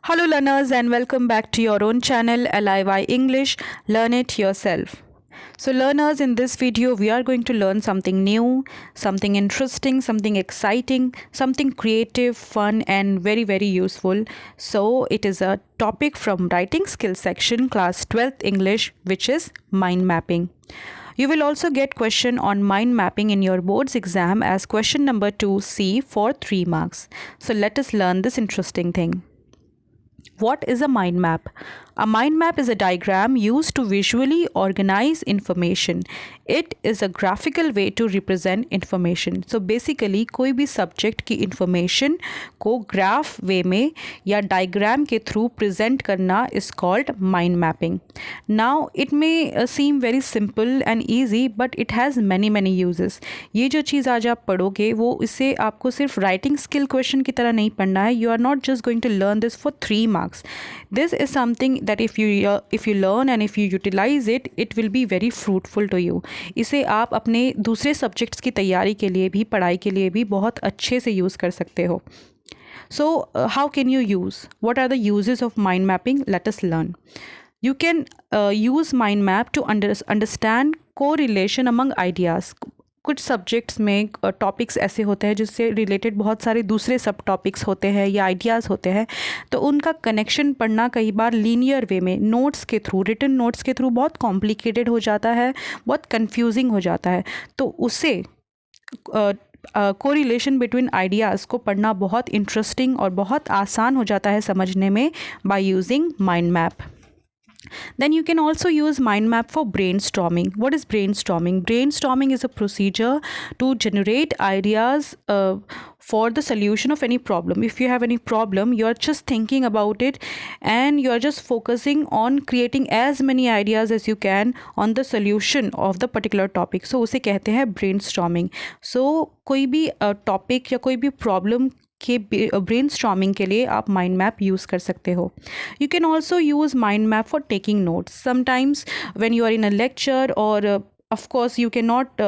Hello learners and welcome back to your own channel LIY English. Learn it yourself. So learners, in this video we are going to learn something new, something interesting, something exciting, something creative, fun and very useful. So it is a topic from writing skills section class 12th English, which is mind mapping. You will also get question on mind mapping in your board's exam as question number 2C for 3 marks. So let us learn this interesting thing. What is a mind map? A mind map is a diagram used to visually organize information. It is a graphical way to represent information. So basically कोई भी subject की information को graph way में या diagram के through present करना is called mind mapping. Now it may seem very simple and easy but it has many uses. ये जो चीज़ आज आप पढ़ोगे वो इससे आपको सिर्फ writing skill question की तरह नहीं पढ़ना है. You are not just going to learn this for 3 marks. This is something that if you learn and if you utilize it, it will be very fruitful to you. इसे आप अपने दूसरे subjects की तैयारी के लिए भी, पढ़ाई के लिए भी बहुत अच्छे से यूज़ कर सकते हो. So how can you use? What are the uses of mind mapping? Let us learn. You can use mind map to understand correlation among ideas. कुछ सब्जेक्ट्स में टॉपिक्स ऐसे होते हैं जिससे रिलेटेड बहुत सारे दूसरे सब टॉपिक्स होते हैं या आइडियाज़ होते हैं, तो उनका कनेक्शन पढ़ना कई बार लीनियर वे में नोट्स के थ्रू, रिटन नोट्स के थ्रू बहुत कॉम्प्लिकेटेड हो जाता है, बहुत कंफ्यूजिंग हो जाता है. तो उससे कोरिलेशन बिटवीन आइडियाज़ को पढ़ना बहुत इंटरेस्टिंग और बहुत आसान हो जाता है समझने में bye using mind map. Then you can also use mind map for brainstorming. What is brainstorming? Brainstorming is a procedure to generate ideas for the solution of any problem. If you have any problem, you are just thinking about it and you are just focusing on creating as many ideas as you can on the solution of the particular topic. So उसे कहते हैं brainstorming. So कोई भी topic या कोई भी problem के brainstorming के लिए आप माइंड मैप यूज़ कर सकते हो. You can also use mind map for taking notes. Sometimes when you are in a lecture और of course you cannot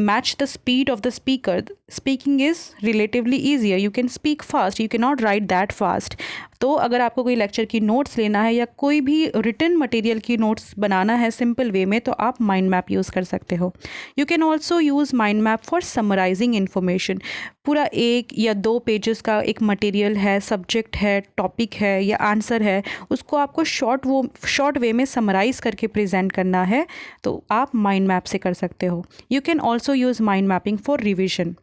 match the speed of the speaker. Speaking is relatively easier. You can speak fast, you cannot write that fast. तो अगर आपको कोई lecture की notes लेना है या कोई भी रिटन मटेरियल की नोट्स बनाना है सिंपल वे में, तो आप माइंड मैप यूज़ कर सकते हो. You can also use mind map for summarizing information. पूरा 1 या 2 पेजेस का एक मटेरियल है, सब्जेक्ट है, टॉपिक है या आंसर है, उसको आपको शॉर्ट वे में समराइज़ करके प्रेजेंट करना है, तो आप माइंड मैप से कर सकते हो. You can also use mind mapping for revision.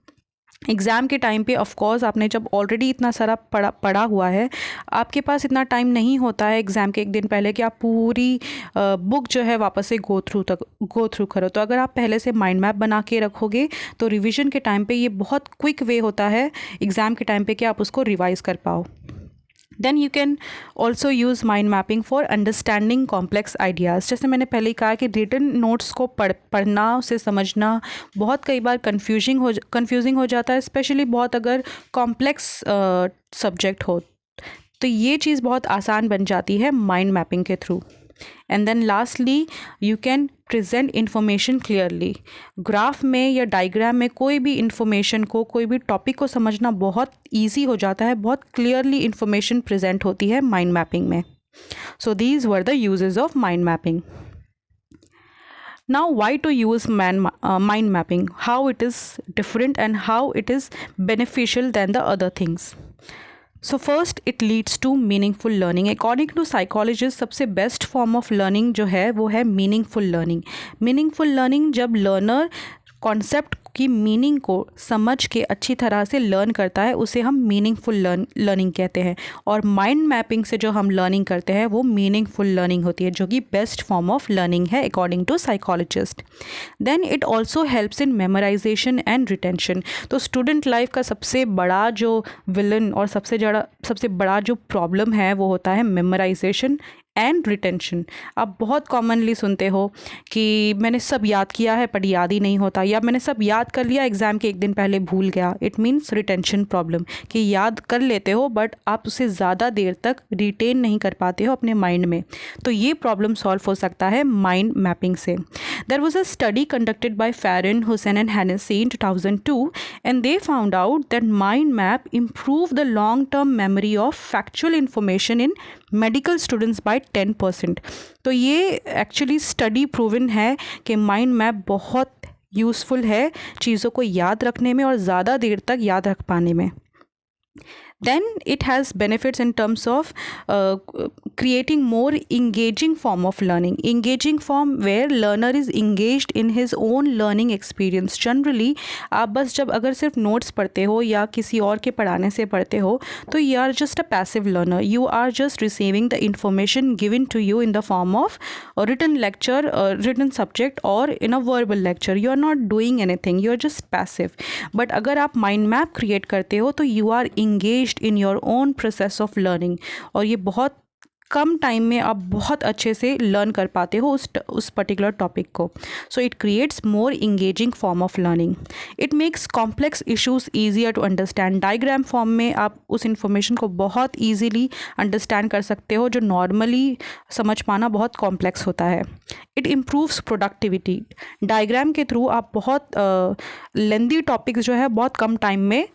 Exam के टाइम पे ऑफ कोर्स आपने जब ऑलरेडी इतना सारा पढ़ा हुआ है, आपके पास इतना टाइम नहीं होता है एग्ज़ाम के एक दिन पहले कि आप पूरी बुक जो है वापस से गो थ्रू करो. तो अगर आप पहले से माइंड मैप बना के रखोगे तो रिवीजन के टाइम पे ये बहुत क्विक वे होता है एग्ज़ाम के टाइम पे कि आप उसको रिवाइज़ कर पाओ. Then you can also use mind mapping for understanding complex ideas. जैसे मैंने पहले ही कहा कि रिटन नोट्स को पढ़ना, उसे समझना बहुत कई बार कन्फ्यूजिंग हो जाता है, स्पेशली बहुत अगर कॉम्प्लेक्स सब्जेक्ट हो, तो ये चीज़ बहुत आसान बन जाती है माइंड मैपिंग के through. And then lastly you can present information clearly. Graph में या डायग्राम में कोई भी इन्फॉर्मेशन को, कोई भी टॉपिक को समझना बहुत ईजी हो जाता है, बहुत क्लियरली इन्फॉर्मेशन प्रेजेंट होती है माइंड मैपिंग में. So these were the uses of mind mapping. Now, why to use mind mapping? How it is different and how it is beneficial than the other things? So first, it leads to meaningful learning. According to psychologists, सबसे best form of learning जो है वो है meaningful learning. Meaningful learning जब learner concept की meaning को समझ के अच्छी तरह से लर्न करता है, उसे हम मीनिंगफुल लर्निंग कहते हैं. और माइंड मैपिंग से जो हम लर्निंग करते हैं वो मीनिंगफुल लर्निंग होती है, जो कि बेस्ट फॉर्म ऑफ लर्निंग है according to psychologist. Then it also helps in memorization and retention. तो स्टूडेंट लाइफ का सबसे बड़ा जो विलन और सबसे बड़ा जो प्रॉब्लम है वो होता है मेमोराइजेशन एंड रिटेंशन. आप बहुत कॉमनली सुनते हो कि मैंने सब याद किया है पर याद ही नहीं होता, या मैंने सब याद याद कर लिया, एग्ज़ाम के एक दिन पहले भूल गया, इट मीन्स रिटेंशन प्रॉब्लम, कि याद कर लेते हो बट आप उसे ज़्यादा देर तक रिटेन नहीं कर पाते हो अपने माइंड में। तो ये प्रॉब्लम सॉल्व हो सकता है माइंड मैपिंग से। There was a study conducted by Farrand, Hussain and Hennessy in 2002 and they found out that mind map improve the long term memory of factual information in medical students by 10%। तो ये actually study proven है कि mind map बहुत useful है चीज़ों को याद रखने में और ज़्यादा देर तक याद रख पाने में। Then it has benefits in terms of creating more engaging form of learning. Engaging form where learner is engaged in his own learning experience. Generally आप बस जब अगर सिर्फ नोट्स पढ़ते हो या किसी और के पढ़ाने से पढ़ते हो तो you are just a passive learner. You are just receiving the information given to you in the form of a written lecture, a written subject or in a verbal lecture. You are not doing anything. You are just passive. But अगर आप mind map create करते हो तो you are engaged in your own process of learning और ये बहुत कम time में आप बहुत अच्छे से लर्न कर पाते हो उस पर्टिकुलर टॉपिक को। So it creates more engaging form of learning. It makes complex issues easier to understand. Diagram form में आप उस इन्फॉर्मेशन को बहुत ईजीली अंडरस्टैंड कर सकते हो जो नॉर्मली समझ पाना बहुत कॉम्प्लेक्स होता है। It improves productivity. डायग्राम के थ्रू आप बहुत लेंदी टॉपिक्स जो है बहुत कम टाइम में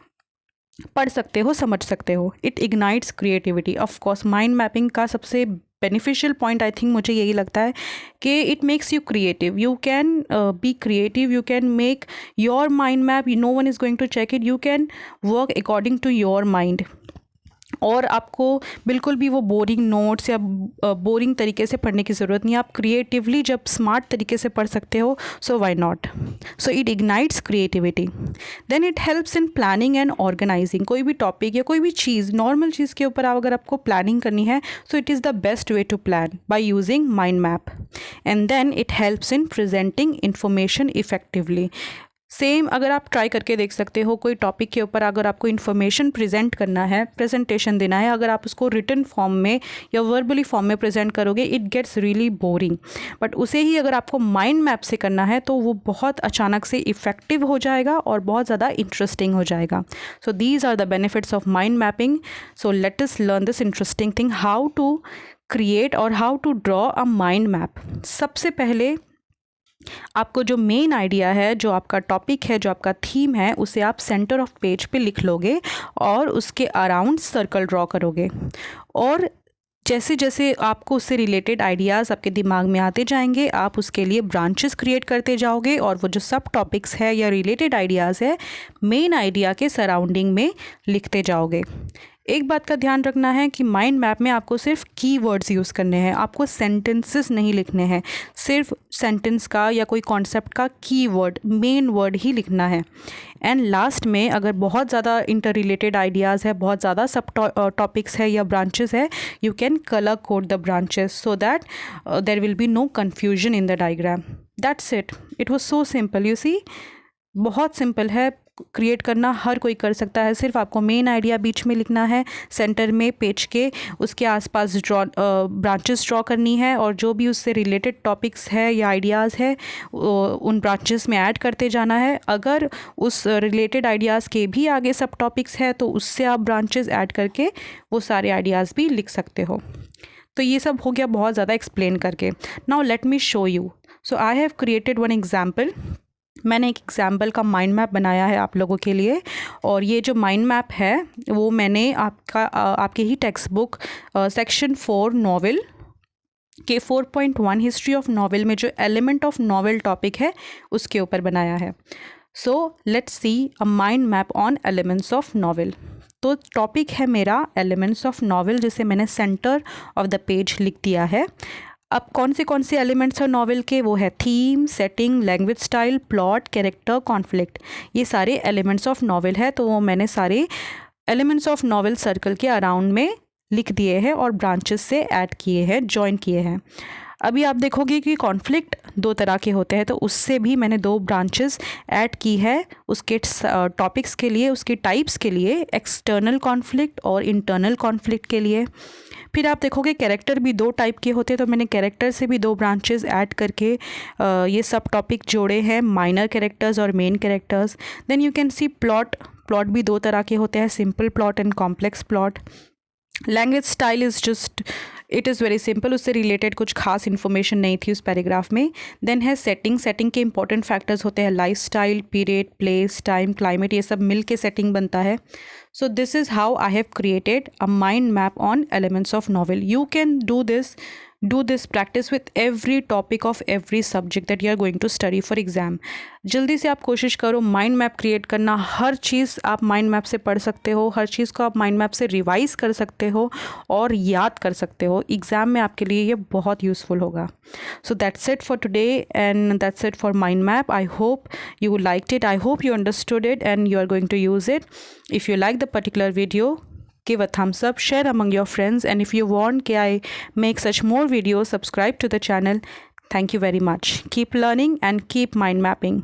पढ़ सकते हो, समझ सकते हो। It ignites creativity. Of course mind mapping का सबसे बेनिफिशियल पॉइंट आई थिंक मुझे यही लगता है कि it makes you creative. You can be creative, you can make your mind map, no one is going to check it, you can work according to your mind. और आपको बिल्कुल भी वो बोरिंग नोट्स या बोरिंग तरीके से पढ़ने की ज़रूरत नहीं है। आप क्रिएटिवली जब स्मार्ट तरीके से पढ़ सकते हो, so why not. So it ignites creativity. Then it helps in planning and organizing. कोई भी टॉपिक या कोई भी चीज़, नॉर्मल चीज़ के ऊपर अगर आपको प्लानिंग करनी है so it is the best way to plan by using mind map. And then it helps in presenting information effectively. Same अगर आप ट्राई करके देख सकते हो, कोई टॉपिक के ऊपर अगर आपको इन्फॉर्मेशन प्रेजेंट करना है, प्रेजेंटेशन देना है, अगर आप उसको रिटन फॉर्म में या वर्बली फॉर्म में प्रेजेंट करोगे it gets really boring. But उसे ही अगर आपको माइंड मैप से करना है तो वो बहुत अचानक से इफ़ेक्टिव हो जाएगा और बहुत ज़्यादा इंटरेस्टिंग हो जाएगा। So these are the benefits of mind mapping. So let us learn this interesting thing, how to create और how to draw a mind map. सबसे पहले आपको जो मेन आइडिया है, जो आपका टॉपिक है, जो आपका थीम है, उसे आप सेंटर ऑफ पेज पे लिख लोगे और उसके अराउंड सर्कल ड्रॉ करोगे। और जैसे जैसे आपको उससे रिलेटेड आइडियाज़ आपके दिमाग में आते जाएंगे आप उसके लिए ब्रांचेस क्रिएट करते जाओगे और वो जो सब टॉपिक्स है या रिलेटेड आइडियाज़ है मेन आइडिया के सराउंडिंग में लिखते जाओगे। एक बात का ध्यान रखना है कि माइंड मैप में आपको सिर्फ कीवर्ड्स यूज़ करने हैं, आपको सेंटेंसेस नहीं लिखने हैं। सिर्फ सेंटेंस का या कोई कॉन्सेप्ट का कीवर्ड, मेन वर्ड ही लिखना है। एंड लास्ट में अगर बहुत ज़्यादा इंटर रिलेटेड आइडियाज़ है, बहुत ज़्यादा सब टॉपिक्स है या ब्रांचेस है, you can colour code the branches so that there will be no confusion in the diagram. That's it. It was so simple. You see, बहुत सिंपल है क्रिएट करना, हर कोई कर सकता है। सिर्फ आपको मेन आइडिया बीच में लिखना है, सेंटर में पेज के उसके आसपास ब्रांचेस ड्रॉ करनी है और जो भी उससे रिलेटेड टॉपिक्स है या आइडियाज़ है उन ब्रांचेस में ऐड करते जाना है। अगर उस रिलेटेड आइडियाज़ के भी आगे सब टॉपिक्स है तो उससे आप ब्रांचेस ऐड करके वो सारे आइडियाज़ भी लिख सकते हो। तो ये सब हो गया बहुत ज़्यादा एक्सप्लेन करके। Now let me show you. So I have created one example. मैंने एक एग्जाम्पल का माइंड मैप बनाया है आप लोगों के लिए और ये जो माइंड मैप है वो मैंने आपके ही टेक्स्ट बुक सेक्शन 4 नॉवेल के 4.1 हिस्ट्री ऑफ नॉवेल में जो एलिमेंट ऑफ नॉवेल टॉपिक है उसके ऊपर बनाया है। So let's see a mind map on elements of novel. तो टॉपिक है मेरा एलिमेंट्स ऑफ नॉवेल जिसे मैंने सेंटर ऑफ द पेज लिख दिया है। अब कौन से एलिमेंट्स हैं नॉवेल के, वो है theme, setting, language style, plot, character, conflict. ये सारे एलिमेंट्स ऑफ नॉवेल है। तो वो मैंने सारे एलिमेंट्स ऑफ नॉवेल सर्कल के अराउंड में लिख दिए हैं और ब्रांचेस से ऐड किए हैं, जॉइन किए हैं। अभी आप देखोगे कि कॉन्फ्लिक्ट 2 तरह के होते हैं तो उससे भी मैंने 2 ब्रांचेस ऐड की है उसके टॉपिक्स के लिए, उसके टाइप्स के लिए, एक्सटर्नल कॉन्फ्लिक्ट और इंटरनल कॉन्फ्लिक्ट के लिए। फिर आप देखोगे कैरेक्टर भी 2 टाइप के होते हैं, तो मैंने कैरेक्टर से भी 2 ब्रांचेस ऐड करके ये सब टॉपिक जोड़े हैं, माइनर कैरेक्टर्स और main characters. Then you can see plot भी 2 तरह के होते हैं, simple plot and complex plot. Language style is just it is very simple, उससे रिलेटेड कुछ खास इन्फॉर्मेशन नहीं थी उस पैराग्राफ में। देन है सेटिंग के इंपॉर्टेंट फैक्टर्स होते हैं life style, period, place, time, climate, ये सब मिल के सेटिंग बनता है। So this is how I have created a mind map on elements of novel. You can do this practice with every topic of every subject that you are going to study for exam। जल्दी से आप कोशिश करो mind map create करना। हर चीज़ आप mind map से पढ़ सकते हो, हर चीज़ को आप माइंड मैप से रिवाइज कर सकते हो और याद कर सकते हो। एग्ज़ाम में आपके लिए ये बहुत यूज़फुल होगा। So that's it for today and that's it for mind map. I hope you liked it, I hope you understood it and you are going to use it। If you like the particular video, give a thumbs up, share among your friends, and if you want that I make such more videos, subscribe to the channel। Thank you very much. Keep learning and keep mind mapping।